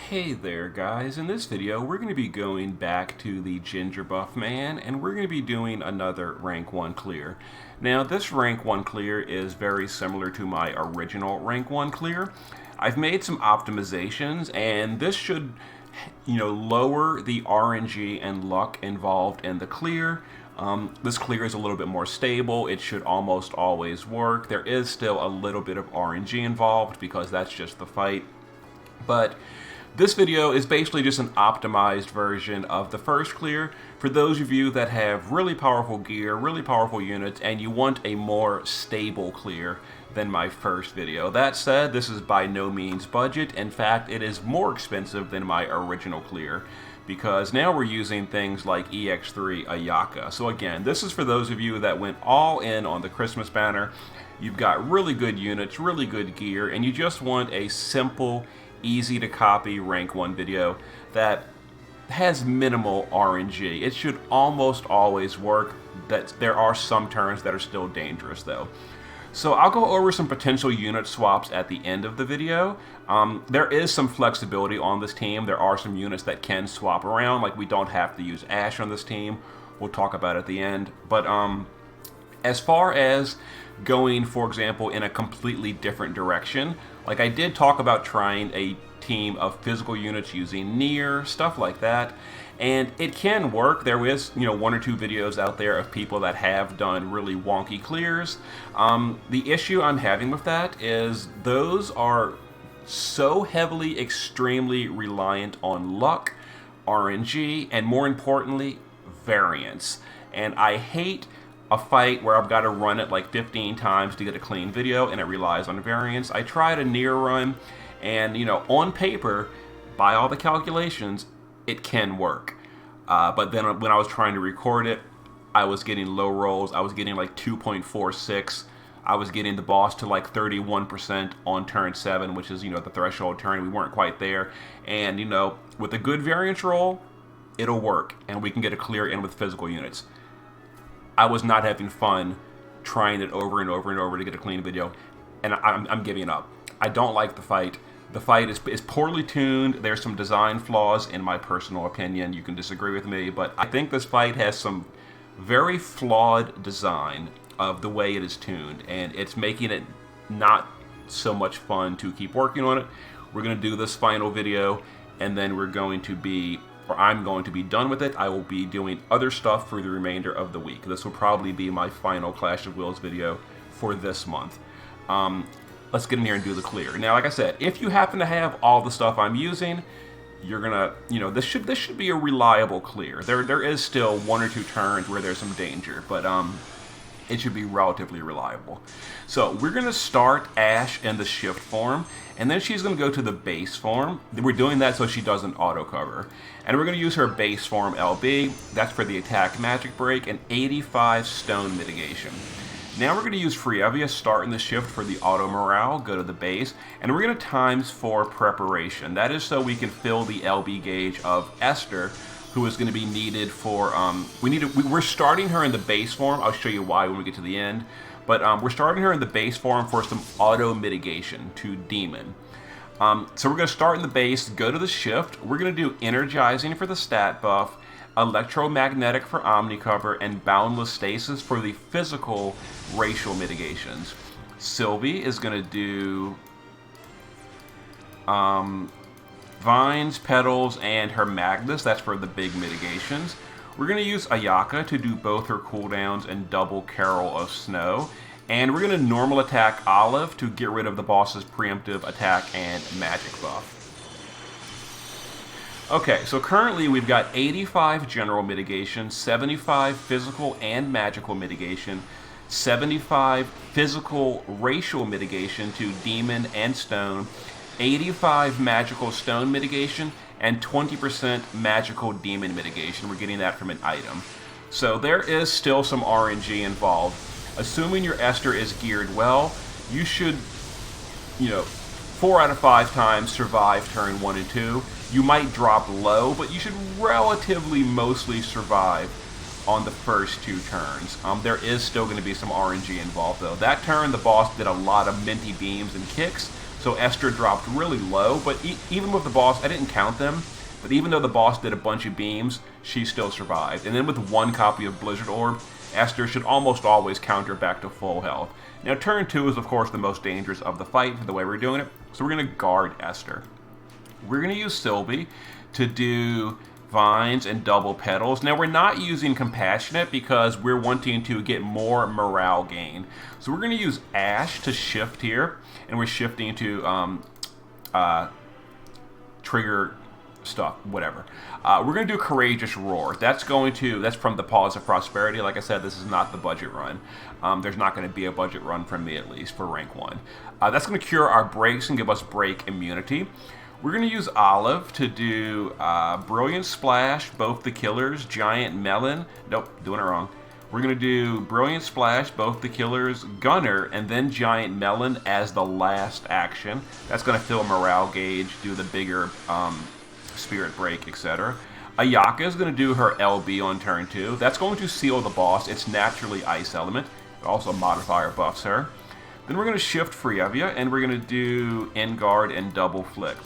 Hey there guys, in this video we're going to be going back to the Gingerbuff man and we're going to be doing another rank 1 clear. Now this rank 1 clear is very similar to my original rank 1 clear. I've made some optimizations and this should lower the RNG and luck involved in the clear. This clear is a little bit more stable. It should almost always work. There is still a little bit of RNG involved because that's just the fight. But this video is basically just an optimized version of the first clear for those of you that have really powerful gear, really powerful units, and you want a more stable clear than my first video. That said, this is by no means budget. In fact, it is more expensive than my original clear because now we're using things like EX3 Ayaka. So again, this is for those of you that went all in on the Christmas banner. You've got really good units, really good gear, and you just want a simple, easy to copy rank 1 video that has minimal RNG. It should almost always work. There are some turns that are still dangerous though. So I'll go over some potential unit swaps at the end of the video. There is some flexibility on this team. There are some units that can swap around, like we don't have to use Ash on this team. We'll talk about it at the end. But as far as going, for example, in a completely different direction, like I did talk about trying a team of physical units using Nier, stuff like that, and it can work. There is, 1 or 2 videos out there of people that have done really wonky clears. The issue I'm having with that is those are so heavily, extremely reliant on luck, RNG, and more importantly, variance. And I hate a fight where I've got to run it like 15 times to get a clean video and it relies on variance. I tried a Nier run and, on paper, by all the calculations, it can work. But then when I was trying to record it, I was getting low rolls. I was getting like 2.46. I was getting the boss to like 31% on turn 7, which is, the threshold turn. We weren't quite there. And, with a good variance roll, it'll work. And we can get a clear in with physical units. I was not having fun trying it over and over and over to get a clean video, and I'm giving up. I don't like the fight. The fight is poorly tuned. There's some design flaws in my personal opinion. You can disagree with me, but I think this fight has some very flawed design of the way it is tuned, and it's making it not so much fun to keep working on it. We're going to do this final video, and then I'm going to be done with it. I will be doing other stuff for the remainder of the week. This will probably be my final Clash of Wills video for this month. Let's get in here and do the clear. Now, like I said, if you happen to have all the stuff I'm using, you're gonna, this should be a reliable clear. There is still 1 or 2 turns where there's some danger, but it should be relatively reliable. So we're gonna start Ash in the shift form, and then she's gonna go to the base form. We're doing that so she doesn't auto cover. And we're gonna use her base form LB. That's for the attack magic break and 85 stone mitigation. Now we're gonna use Frievia, start in the shift for the auto morale, go to the base, and we're gonna ×4 preparation. That is so we can fill the LB gauge of Esther, who is going to be needed for, we're starting her in the base form. I'll show you why when we get to the end. But we're starting her in the base form for some auto mitigation to Demon. So we're going to start in the base, go to the shift. We're going to do Energizing for the stat buff, Electromagnetic for Omni cover, and Boundless Stasis for the physical racial mitigations. Sylvie is going to do Vines, Petals, and her Magnus. That's for the big mitigations. We're going to use Ayaka to do both her cooldowns and double Carol of Snow. And we're going to normal attack Olive to get rid of the boss's preemptive attack and magic buff. Okay, so currently we've got 85 general mitigation, 75 physical and magical mitigation, 75 physical racial mitigation to Demon and Stone, 85 magical stone mitigation, and 20% magical demon mitigation. We're getting that from an item. So there is still some RNG involved. Assuming your Esther is geared well, you should, 4 out of 5 times survive turn 1 and 2. You might drop low, but you should relatively mostly survive on the first 2 turns. There is still going to be some RNG involved though. That turn, the boss did a lot of minty beams and kicks, So Esther dropped really low, but even with the boss, I didn't count them, but even though the boss did a bunch of beams, she still survived. And then with one copy of Blizzard Orb, Esther should almost always counter back to full health. Now turn 2 is of course the most dangerous of the fight for the way we're doing it, so we're going to guard Esther. We're going to use Sylvie to do vines and double petals. Now we're not using compassionate because we're wanting to get more morale gain. So we're going to use Ash to shift here, and we're shifting to trigger stuff, whatever. We're going to do Courageous Roar. That's from the Paws of Prosperity. Like I said, this is not the budget run. There's not going to be a budget run from me, at least, for rank 1. That's going to cure our breaks and give us break immunity. We're going to use Olive to do Brilliant Splash, both the killers, Giant Melon. Nope, doing it wrong. We're going to do Brilliant Splash, both the killers, Gunner, and then Giant Melon as the last action. That's going to fill morale gauge, do the bigger Spirit Break, etc. Ayaka is going to do her LB on turn 2. That's going to seal the boss. It's naturally Ice Element. It also modifier buffs her. Then we're going to shift Frievia, and we're going to do End Guard and Double Flick.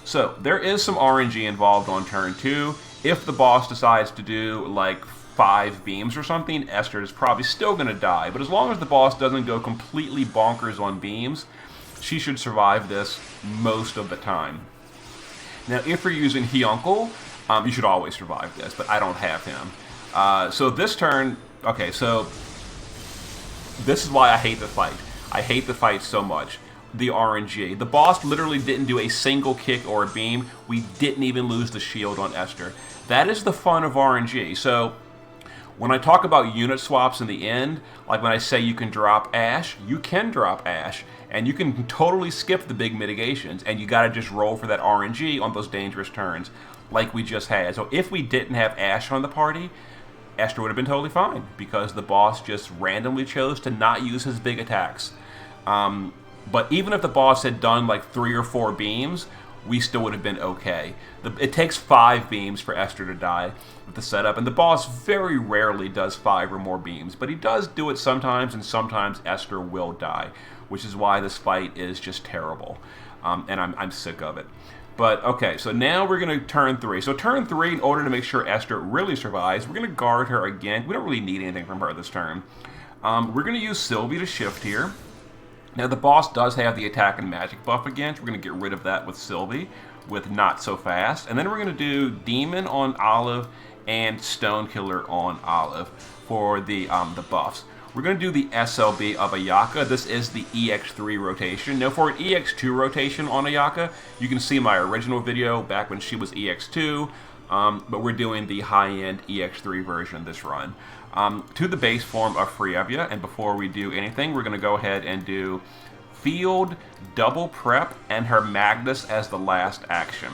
So there is some RNG involved on turn 2. If the boss decides to do like 5 beams or something, Esther is probably still going to die. But as long as the boss doesn't go completely bonkers on beams, she should survive this most of the time. Now, if you're using Hyuncle, you should always survive this, but I don't have him. So this turn, okay, so this is why I hate the fight. I hate the fight so much. The RNG. The boss literally didn't do a single kick or a beam. We didn't even lose the shield on Esther. That is the fun of RNG. So when I talk about unit swaps in the end, like when I say you can drop Ash, you can drop Ash. And you can totally skip the big mitigations, and you gotta just roll for that RNG on those dangerous turns, like we just had. So if we didn't have Ash on the party, Esther would have been totally fine, because the boss just randomly chose to not use his big attacks. But even if the boss had done like 3 or 4 beams, we still would have been okay. It takes 5 beams for Esther to die with the setup, and the boss very rarely does 5 or more beams, but he does do it sometimes, and sometimes Esther will die, which is why this fight is just terrible, and I'm sick of it. But okay, so now we're going to turn 3. So turn 3, in order to make sure Esther really survives, we're going to guard her again. We don't really need anything from her this turn. We're going to use Sylvie to shift here. Now the boss does have the attack and magic buff again, so we're going to get rid of that with Sylvie, with Not So Fast. And then we're going to do Demon on Olive and Stone Killer on Olive for the buffs. We're going to do the SLB of Ayaka. This is the EX3 rotation. Now for an EX2 rotation on Ayaka, you can see my original video back when she was EX2, but we're doing the high-end EX3 version this run. To the base form of Frievia, and before we do anything, we're going to go ahead and do Field, Double Prep, and her Magnus as the last action.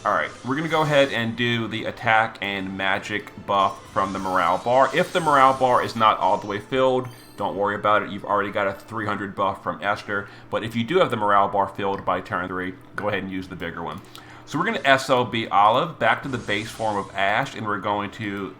Alright, we're going to go ahead and do the attack and magic buff from the morale bar. If the morale bar is not all the way filled, don't worry about it. You've already got a 300 buff from Esther. But if you do have the morale bar filled by turn 3, go ahead and use the bigger one. So we're going to SLB Olive back to the base form of Ash, and we're going to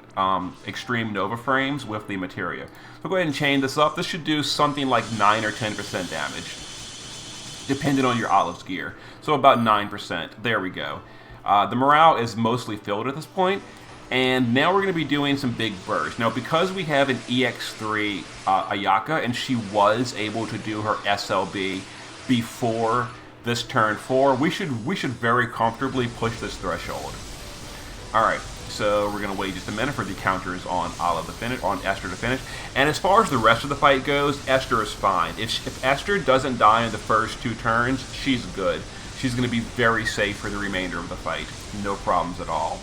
Extreme Nova Frames with the Materia. So go ahead and chain this up. This should do something like 9 or 10% damage, depending on your Olive's gear. So about 9%. There we go. The morale is mostly filled at this point, and now we're going to be doing some big bursts. Now, because we have an EX3 Ayaka, and she was able to do her SLB before this turn 4, we should very comfortably push this threshold. Alright, so we're going to wait just a minute for the counters on Olive to finish, on Esther to finish. And as far as the rest of the fight goes, Esther is fine. If Esther doesn't die in the first 2 turns, she's good. She's going to be very safe for the remainder of the fight. No problems at all.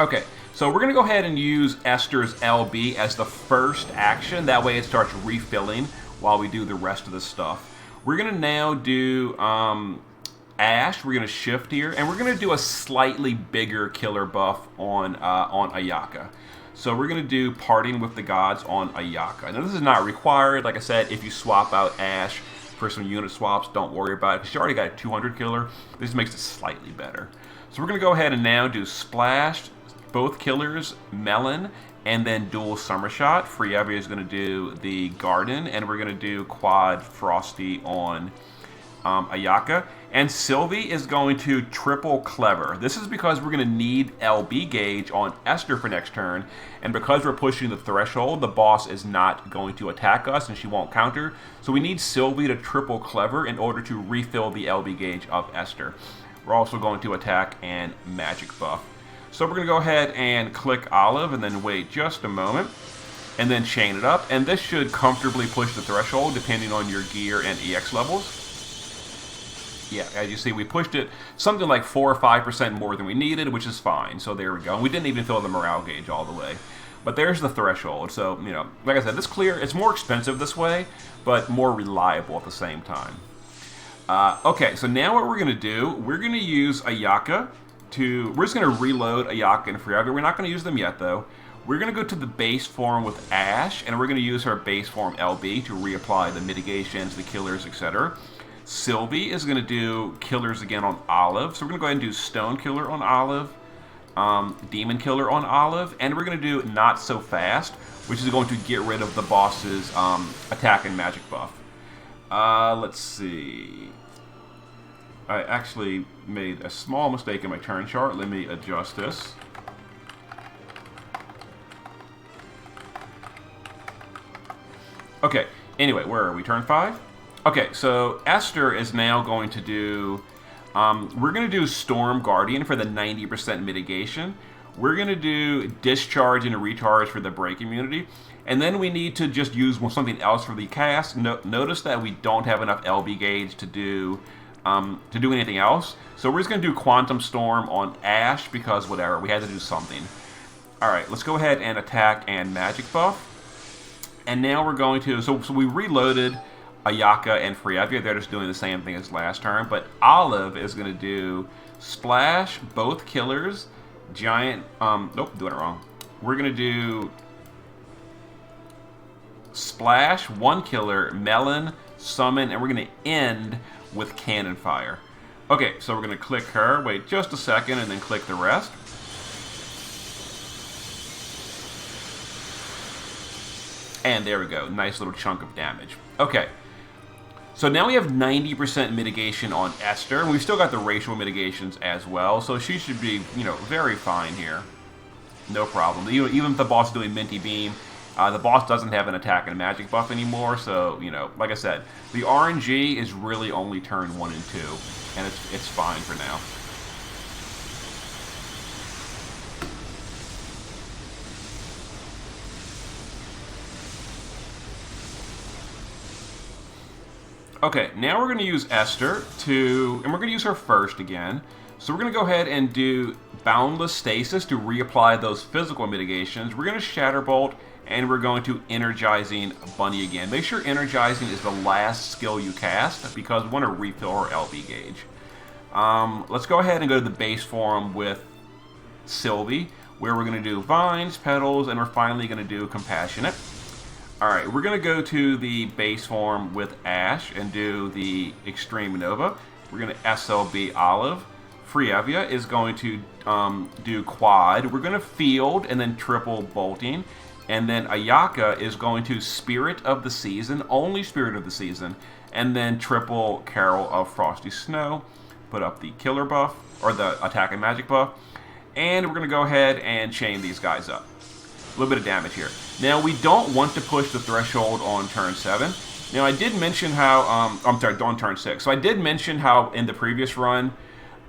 Okay, so we're going to go ahead and use Esther's LB as the first action. That way it starts refilling while we do the rest of the stuff. We're going to now do Ash. We're going to shift here, and we're going to do a slightly bigger killer buff on Ayaka. So we're going to do Parting with the Gods on Ayaka. Now this is not required. Like I said, if you swap out Ash for some unit swaps, don't worry about it, because you already got a 200 killer. This makes it slightly better. So we're going to go ahead and now do Splash, both killers, Melon, and then dual Summer Shot. Frievia is going to do the Garden, and we're going to do quad Frosty on Ayaka. And Sylvie is going to triple Clever. This is because we're going to need LB gauge on Esther for next turn, and because we're pushing the threshold, the boss is not going to attack us and she won't counter. So we need Sylvie to triple Clever in order to refill the LB gauge of Esther. We're also going to attack and magic buff. So we're going to go ahead and click Olive and then wait just a moment and then chain it up, and this should comfortably push the threshold depending on your gear and EX levels. Yeah, as you see, we pushed it something like 4 or 5% more than we needed, which is fine. So there we go. We didn't even fill the morale gauge all the way. But there's the threshold. So, you know, like I said, this clear, it's more expensive this way, but more reliable at the same time. Okay, so now what we're going to do, we're going to use Ayaka we're just going to reload Ayaka and Frievia. We're not going to use them yet, though. We're going to go to the base form with Ash, and we're going to use her base form LB to reapply the mitigations, the killers, etc. Sylvie is going to do killers again on Olive. So we're going to go ahead and do Stone Killer on Olive, Demon Killer on Olive, and we're going to do Not So Fast, which is going to get rid of the boss's attack and magic buff. Let's see. I actually made a small mistake in my turn chart. Let me adjust this. Okay, anyway, where are we? Turn 5? Okay, so Esther is now going to do, we're going to do Storm Guardian for the 90% mitigation. We're going to do Discharge and Recharge for the break immunity. And then we need to just use something else for the cast. Notice that we don't have enough LB gauge to do anything else. So we're just going to do Quantum Storm on Ash because whatever, we had to do something. Alright, let's go ahead and attack and magic buff. And now we're going to, so we reloaded Ayaka and Frievia. They're just doing the same thing as last turn. But Olive is going to do Splash, both killers, Giant, nope, doing it wrong. We're going to do Splash, one killer, Melon, Summon, and we're going to end with Cannon Fire. Okay, so we're going to click her, wait just a second, and then click the rest. And there we go, nice little chunk of damage. Okay, so now we have 90% mitigation on Esther, and we've still got the racial mitigations as well, so she should be, you know, very fine here. No problem. Even if the boss is doing Minty Beam, the boss doesn't have an attack and a magic buff anymore, so, you know, like I said, the RNG is really only turn 1 and 2, and it's fine for now. Okay, now we're going to use Esther and we're going to use her first again. So we're going to go ahead and do Boundless Stasis to reapply those physical mitigations. We're going to Shatterbolt, and we're going to Energizing Bunny again. Make sure Energizing is the last skill you cast, because we want to refill her LB gauge. Let's go ahead and go to the base form with Sylvie, where we're going to do Vines, Petals, and we're finally going to do Compassionate. Alright, we're going to go to the base form with Ash and do the Extreme Nova. We're going to SLB Olive. Frievia is going to do Quad. We're going to Field and then triple Bolting. And then Ayaka is going to Spirit of the Season, only Spirit of the Season. And then triple Carol of Frosty Snow. Put up the Killer buff, or the Attack and Magic buff. And we're going to go ahead and chain these guys up. A little bit of damage here. Now, we don't want to push the threshold on turn 7. Now, I did mention how, I'm sorry, on turn 6. So I did mention how in the previous run,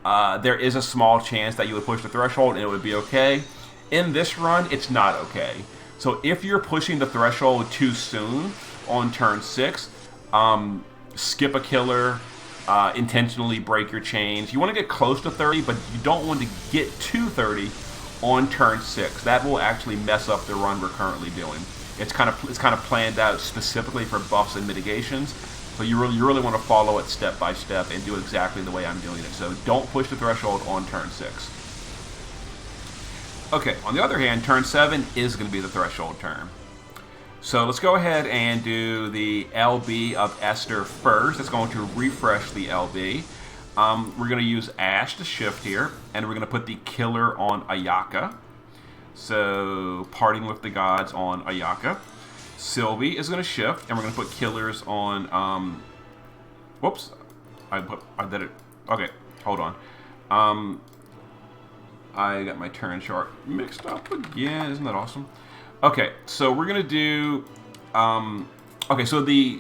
there is a small chance that you would push the threshold and it would be okay. In this run, it's not okay. So if you're pushing the threshold too soon on turn 6, skip a killer, intentionally break your chains. You want to get close to 30, but you don't want to get to 30 on turn 6. That will actually mess up the run we're currently doing. It's kind of planned out specifically for buffs and mitigations, so you really want to follow it step by step and do it exactly the way I'm doing it. So don't push the threshold on turn 6. Okay, on the other hand, turn 7 is going to be the threshold turn. So let's go ahead and do the LB of Esther first. It's going to refresh the LB. We're going to use Ash to shift here, and we're going to put the killer on Ayaka. So, Parting with the Gods on Ayaka. Sylvie is going to shift, and we're going to put Killers on, whoops. I did it. Okay, hold on. I got my turn chart mixed up again. Isn't that awesome? Okay, so we're going to do, okay, so the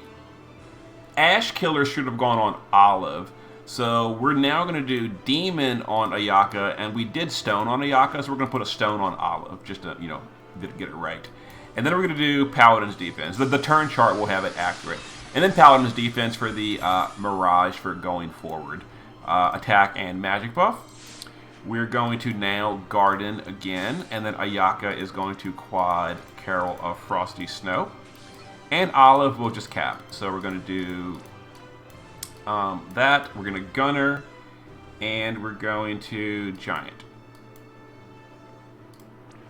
Ash Killer should have gone on Olive. So we're now going to do Demon on Ayaka, and we did Stone on Ayaka, so we're going to put a Stone on Olive, just to, you know, get it right. And then we're going to do Paladin's Defense. The turn chart will have it accurate. And then Paladin's Defense for the Mirage for going forward. Attack and Magic Buff. We're going to now Garden again, and then Ayaka is going to quad Carol of Frosty Snow. And Olive will just cap. So we're going to do that. We're going to Gunner, and we're going to Giant.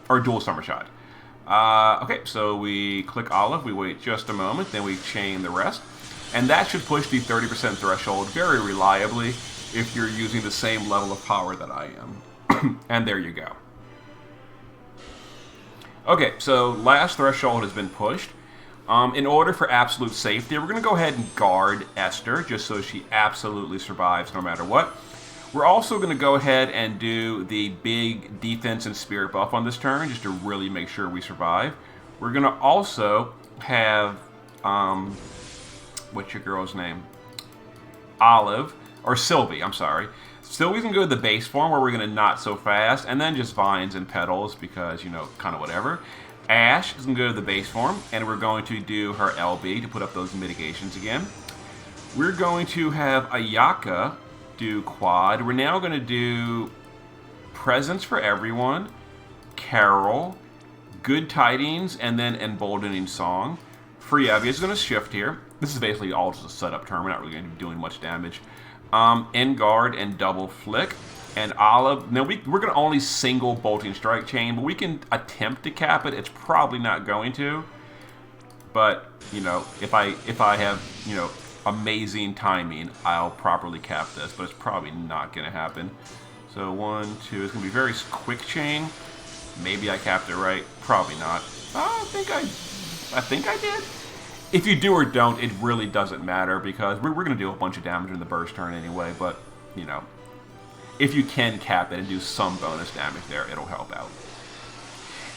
Or Dual Summer Shot. Okay, so we click Olive, we wait just a moment, then we chain the rest. And that should push the 30% threshold very reliably if you're using the same level of power that I am. And there you go. Okay, so last threshold has been pushed. In order for absolute safety, we're going to go ahead and guard Esther, just so she absolutely survives no matter what. We're also going to go ahead and do the big defense and spirit buff on this turn, just to really make sure we survive. We're going to also have, what's your girl's name? Olive, or Sylvie, I'm sorry. Sylvie's going to go to the base form, where we're going to not so fast, and then just vines and petals, because, you know, kind of whatever. Ash is going to go to the base form, and we're going to do her LB to put up those mitigations again. We're going to have Ayaka do quad. We're now going to do Presents for Everyone, Carol, Good Tidings, and then Emboldening Song. Frievia is going to shift here. This is basically all just a setup turn. We're not really going to be doing much damage. End Guard and Double Flick. And Olive. Now we're going to only single Bolting Strike chain, but we can attempt to cap it. It's probably not going to. But, you know, if I have, you know, amazing timing, I'll properly cap this, but it's probably not going to happen. So 1, 2, it's going to be very quick chain. Maybe I capped it right. Probably not. I think I did. If you do or don't, it really doesn't matter, because we're going to do a bunch of damage in the burst turn anyway, but, you know, if you can cap it and do some bonus damage there, it'll help out.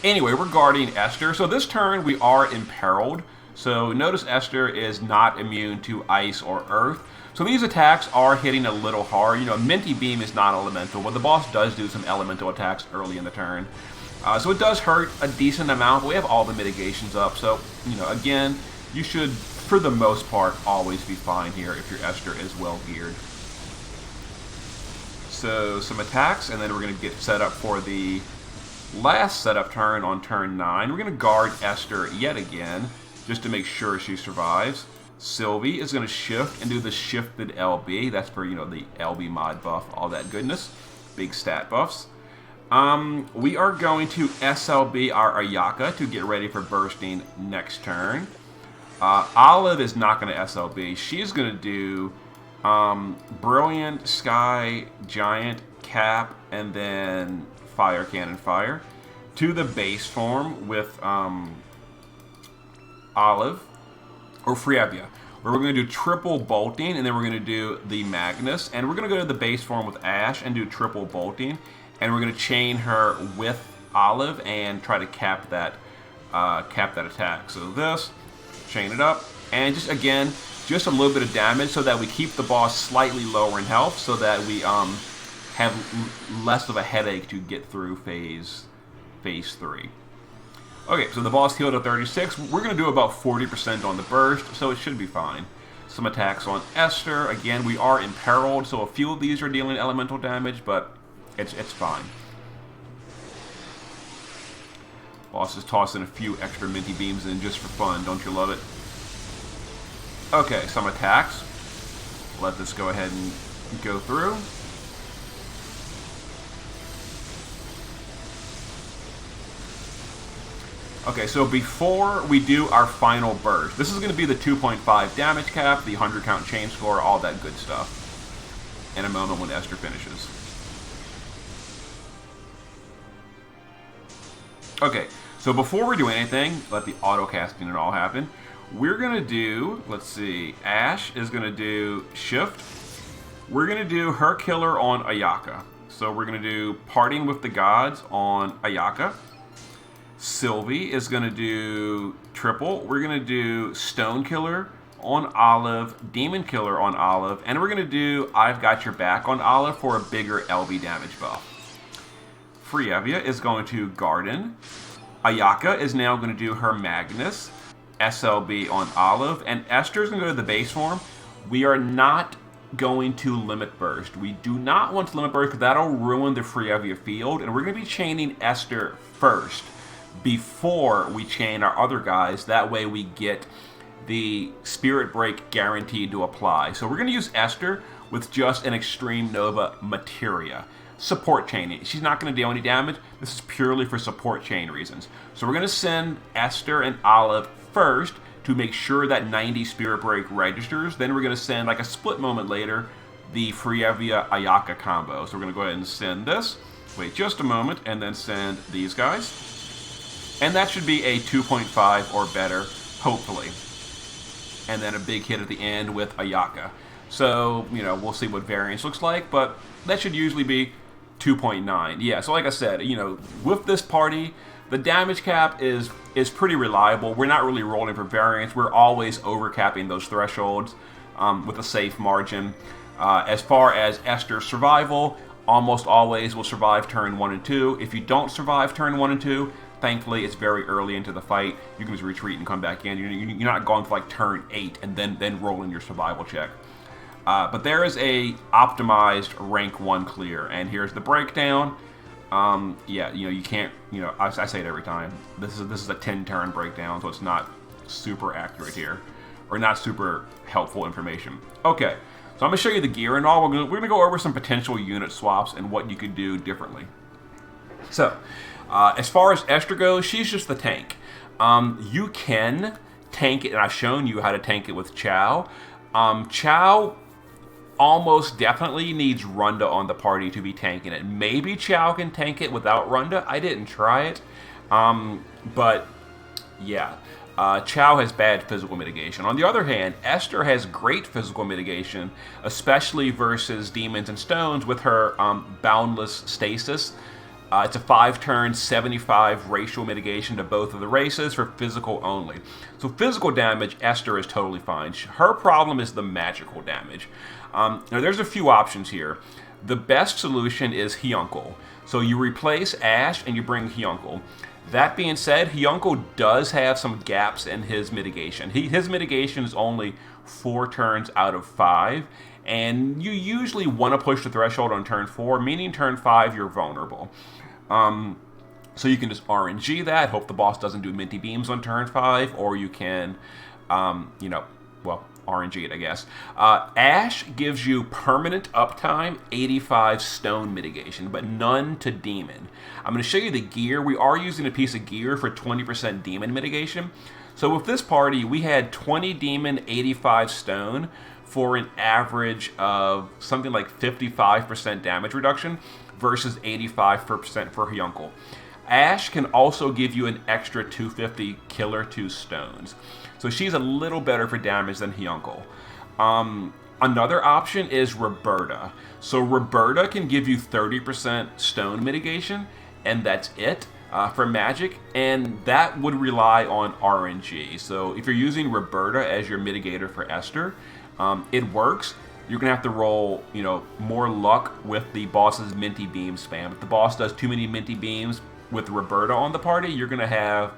Anyway, we're guarding Esther. So this turn, we are imperiled. So notice Esther is not immune to ice or earth. So these attacks are hitting a little hard. You know, Minty Beam is not elemental, but the boss does do some elemental attacks early in the turn. So it does hurt a decent amount, but we have all the mitigations up. So, you know, again, you should, for the most part, always be fine here if your Esther is well geared. So some attacks, and then we're going to get set up for the last setup turn on turn 9. We're going to guard Esther yet again, just to make sure she survives. Sylvie is going to shift and do the shifted LB. That's for, you know, the LB mod buff, all that goodness. Big stat buffs. We are going to SLB our Ayaka to get ready for bursting next turn. Olive is not going to SLB. She's going to do Brilliant, Sky, Giant, Cap, and then Fire Cannon Fire to the base form with Olive, or Frievia, where we're going to do triple bolting, and then we're going to do the Magnus, and we're going to go to the base form with Ash and do triple bolting, and we're going to chain her with Olive and try to cap that attack. So this, chain it up, and just again, just a little bit of damage so that we keep the boss slightly lower in health, so that we have less of a headache to get through phase 3. Okay, so the boss healed at 36. We're going to do about 40% on the burst, so it should be fine. Some attacks on Esther. Again, we are imperiled, so a few of these are dealing elemental damage, but it's fine. Boss is tossing a few extra Minty Beams in just for fun. Don't you love it? Okay, some attacks. Let this go ahead and go through. Okay, so before we do our final burst, this is going to be the 2.5 damage cap, the 100 count chain score, all that good stuff, in a moment when Esther finishes. Okay, so before we do anything, let the auto casting and all happen. We're gonna do, let's see, Ash is gonna do Shift. We're gonna do her killer on Ayaka. So we're gonna do Parting with the Gods on Ayaka. Sylvie is gonna do triple. We're gonna do Stone Killer on Olive, Demon Killer on Olive, and we're gonna do I've Got Your Back on Olive for a bigger LB damage buff. Frievia is going to Garden. Ayaka is now going to do her Magnus, SLB on Olive, and Esther is going to go to the base form. We are not going to Limit Burst. We do not want to Limit Burst because that'll ruin the Frievia field, and we're going to be chaining Esther first before we chain our other guys. That way we get the Spirit Break guaranteed to apply. So we're going to use Esther with just an Extreme Nova Materia. Support chaining. She's not going to deal any damage. This is purely for support chain reasons. So we're going to send Esther and Olive first to make sure that 90 Spirit Break registers. Then we're going to send, like a split moment later, the Frievia Ayaka combo. So we're going to go ahead and send this. Wait just a moment, and then send these guys. And that should be a 2.5 or better, hopefully. And then a big hit at the end with Ayaka. So, you know, we'll see what variance looks like, but that should usually be 2.9. Yeah, so like I said, you know, with this party, the damage cap is pretty reliable. We're not really rolling for variance. We're always overcapping those thresholds with a safe margin. As far as Esther's survival, almost always will survive turn 1 and 2. If you don't survive turn 1 and 2, thankfully it's very early into the fight. You can just retreat and come back in. You're not going for like turn 8 and then rolling your survival check. But there is a optimized rank 1 clear, and here's the breakdown. Yeah, you know, you can't, you know, I say it every time. This is a 10-turn breakdown, so it's not super accurate here, or not super helpful information. Okay, so I'm gonna show you the gear and all. We're gonna go over some potential unit swaps and what you could do differently. So, as far as Esther goes, she's just the tank. You can tank it, and I've shown you how to tank it with Chow. Chow almost definitely needs Runda on the party to be tanking it. Maybe Chow can tank it without Runda. I didn't try it. But, yeah. Chow has bad physical mitigation. On the other hand, Esther has great physical mitigation, especially versus demons and stones with her boundless stasis. It's a 5-turn, 75 racial mitigation to both of the races for physical only. So physical damage, Esther is totally fine. Her problem is the magical damage. Now there's a few options here. The best solution is Hyuncle. So you replace Ash and you bring Hyuncle. That being said, Hyuncle does have some gaps in his mitigation. His mitigation is only 4 turns out of 5. And you usually want to push the threshold on turn 4, meaning turn 5 you're vulnerable. So you can just RNG that, hope the boss doesn't do minty beams on turn 5, or you can, you know, well, RNG it, I guess. Ash gives you permanent uptime, 85 stone mitigation, but none to demon. I'm going to show you the gear. We are using a piece of gear for 20% demon mitigation. So with this party, we had 20 demon, 85 stone for an average of something like 55% damage reduction versus 85% for Hyuncle. Ash can also give you an extra 250 killer 2 stones. So she's a little better for damage than Hyuncle. Another option is Roberta. So Roberta can give you 30% stone mitigation, and that's it for magic, and that would rely on RNG. So if you're using Roberta as your mitigator for Esther, it works. You're gonna have to roll, you know, more luck with the boss's minty beam spam. If the boss does too many minty beams with Roberta on the party, you're gonna have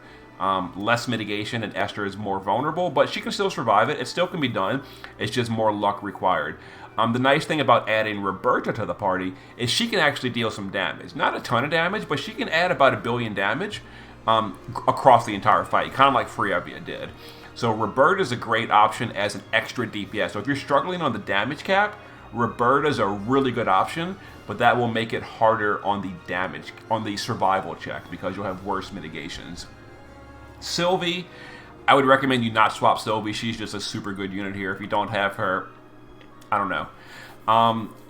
less mitigation, and Esther is more vulnerable, but she can still survive it. It still can be done. It's just more luck required. The nice thing about adding Roberta to the party is she can actually deal some damage. Not a ton of damage, but she can add about 1 billion damage across the entire fight, kind of like Frievia did. So Roberta is a great option as an extra DPS. So if you're struggling on the damage cap, Roberta is a really good option, but that will make it harder on the damage, on the survival check, because you'll have worse mitigations. Sylvie, I would recommend you not swap Sylvie. She's just a super good unit here. If you don't have her, I don't know.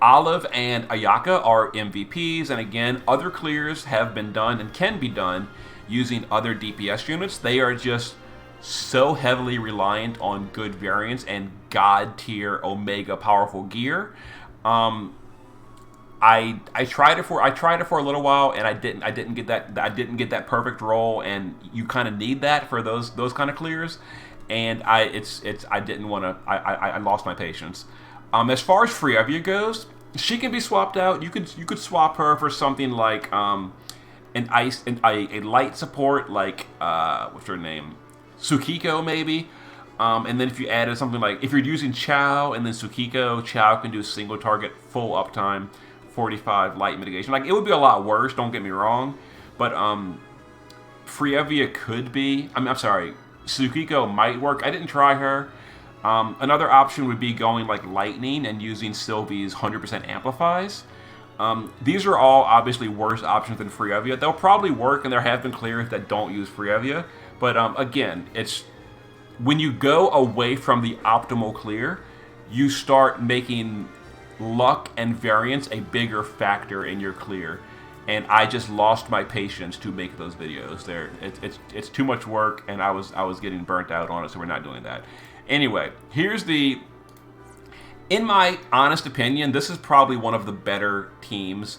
Olive and Ayaka are MVPs, and again, other clears have been done and can be done using other DPS units. They are just so heavily reliant on good variants and god tier Omega powerful gear. I tried it for a little while, and I didn't get that perfect roll, and you kind of need that for those kind of clears. And I lost my patience. As far as Frievia goes, she can be swapped out. You could swap her for something like a light support, like what's her name, Tsukiko maybe. And then if you added something like, if you're using Chao and then Tsukiko, Chao can do single target full uptime, 45 light mitigation. Like, it would be a lot worse, don't get me wrong, but Frievia could be, I'm sorry, Tsukiko might work. I didn't try her. Another option would be going like Lightning and using Sylvie's 100% amplifies. These are all obviously worse options than Frievia. They'll probably work, and there have been clears that don't use Frievia, but again, it's when you go away from the optimal clear, you start making luck and variance a bigger factor in your clear, and I just lost my patience to make those videos. It's too much work, and I was getting burnt out on it, so we're not doing that. Anyway, in my honest opinion, this is probably one of the better teams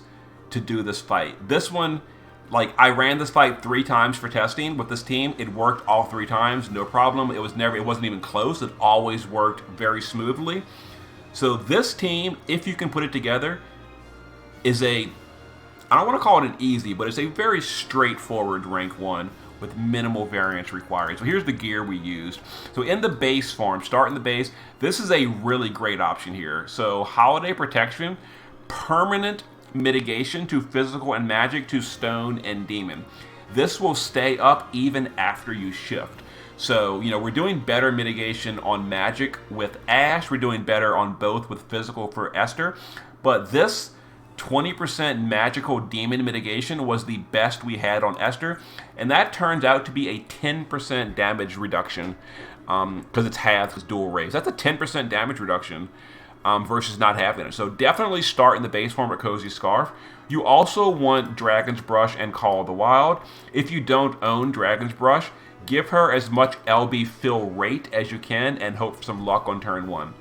to do this fight. This one, like, I ran this fight 3 times for testing with this team. It worked all 3 times, no problem. It wasn't even close. It always worked very smoothly. So this team, if you can put it together, is I don't want to call it an easy, but it's a very straightforward rank 1 with minimal variance required. So here's the gear we used. So in the base form, start in the base, this is a really great option here. So Holiday Protection, permanent mitigation to physical and magic to stone and demon. This will stay up even after you shift. So, we're doing better mitigation on magic with Ash. We're doing better on both with physical for Esther. But this 20% magical demon mitigation was the best we had on Esther. And that turns out to be a 10% damage reduction because it's half its dual raise. That's a 10% damage reduction versus not having it. So definitely start in the base form with Cozy Scarf. You also want Dragon's Brush and Call of the Wild. If you don't own Dragon's Brush, give her as much LB fill rate as you can and hope for some luck on turn 1.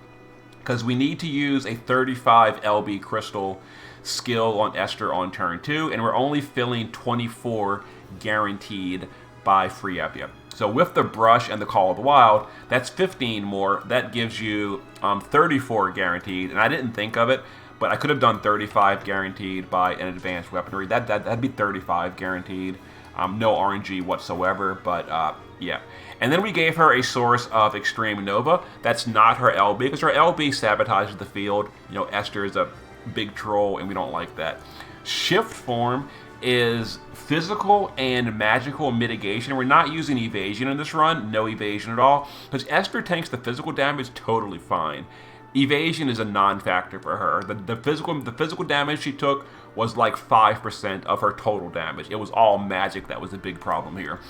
Because we need to use a 35 LB crystal skill on Esther on turn 2, and we're only filling 24 guaranteed by Frievia. So with the brush and the Call of the Wild, that's 15 more. That gives you 34 guaranteed, and I didn't think of it, but I could have done 35 guaranteed by an advanced weaponry. That'd be 35 guaranteed. No RNG whatsoever, but yeah. And then we gave her a source of Extreme Nova. That's not her LB, because her LB sabotages the field. Esther is a big troll, and we don't like that. Shift form is physical and magical mitigation. We're not using evasion in this run, no evasion at all, because Esther tanks the physical damage totally fine. Evasion is a non-factor for her. The physical damage she took was like 5% of her total damage. It was all magic that was the big problem here.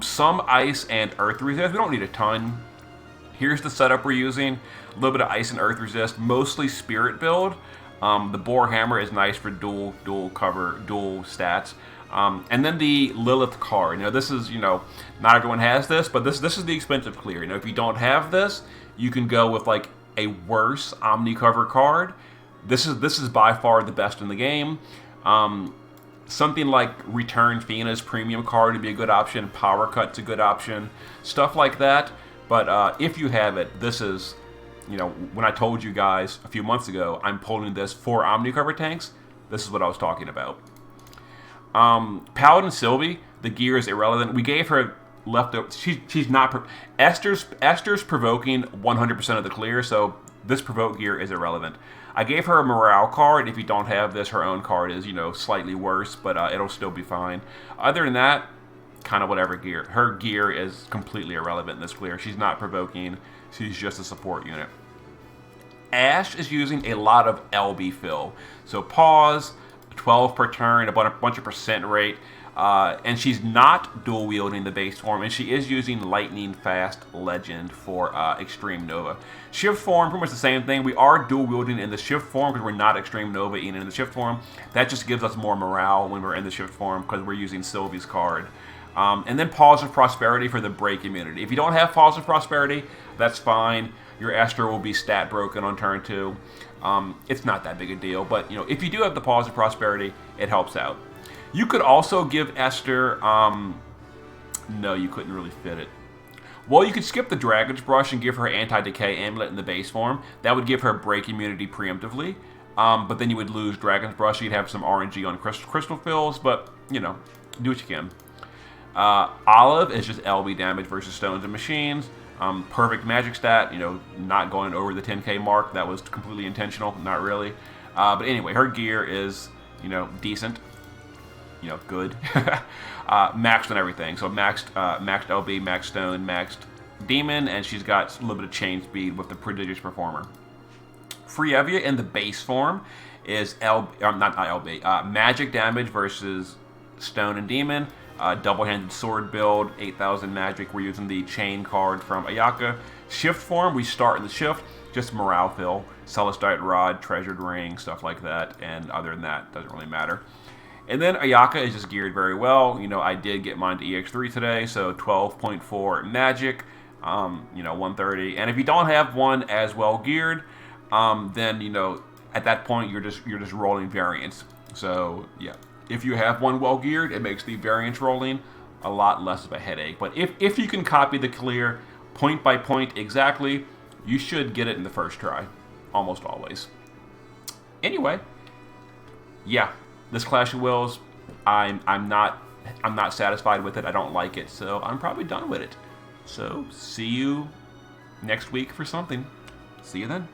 Some ice and earth resist. We don't need a ton. Here's the setup we're using. A little bit of ice and earth resist, mostly spirit build. The boar hammer is nice for dual cover, dual stats. And then the Lilith card. This is, not everyone has this, but this is the expensive clear. If you don't have this, you can go with like a worse Omni cover card. This is by far the best in the game. Something like Return Fina's premium card would be a good option. Power Cut's a good option. Stuff like that. But if you have it, this is, when I told you guys a few months ago, I'm pulling this for Omni cover tanks, this is what I was talking about. Paladin Sylvie, the gear is irrelevant. We gave her leftover. She's not. Esther's provoking 100% of the clear, so this provoke gear is irrelevant. I gave her a morale card. If you don't have this, her own card is slightly worse, but it'll still be fine. Other than that, kind of whatever gear. Her gear is completely irrelevant in this clear. She's not provoking. She's just a support unit. Ash is using a lot of LB fill. So pause, 12 per turn, a bunch of percent rate. And she's not dual wielding the base form, and she is using Lightning Fast Legend for Extreme Nova. Shift form, pretty much the same thing. We are dual wielding in the shift form because we're not Extreme Nova even in the shift form. That just gives us more morale when we're in the shift form because we're using Sylvie's card. And then Paws of Prosperity for the break immunity. If you don't have Paws of Prosperity, that's fine. Your Esther will be stat broken on turn 2. It's not that big a deal, but if you do have the Paws of Prosperity, it helps out. You could also give Esther, no, you couldn't really fit it. Well, you could skip the Dragon's Brush and give her Anti-Decay Amulet in the base form. That would give her break immunity preemptively, but then you would lose Dragon's Brush. You'd have some RNG on Crystal Fills, but, do what you can. Olive is just LB damage versus Stones and Machines. Perfect magic stat, not going over the 10k mark. That was completely intentional, not really. But anyway, her gear is, decent. Good. Maxed on everything. So maxed LB, maxed Stone, maxed Demon, and she's got a little bit of chain speed with the Prodigious Performer. Frievia in the base form is magic damage versus Stone and Demon. Double-handed sword build, 8,000 magic. We're using the chain card from Ayaka. Shift form, we start in the shift, just morale fill, Celestite Rod, Treasured Ring, stuff like that. And other than that, doesn't really matter. And then Ayaka is just geared very well. I did get mine to EX3 today, so 12.4 magic, 130. And if you don't have one as well geared, then at that point you're just rolling variants. So yeah, if you have one well geared, it makes the variance rolling a lot less of a headache. But if you can copy the clear point by point exactly, you should get it in the first try, almost always. Anyway, yeah. This Clash of Wills, I'm not satisfied with it. I don't like it, so I'm probably done with it. So see you next week for something. See you then.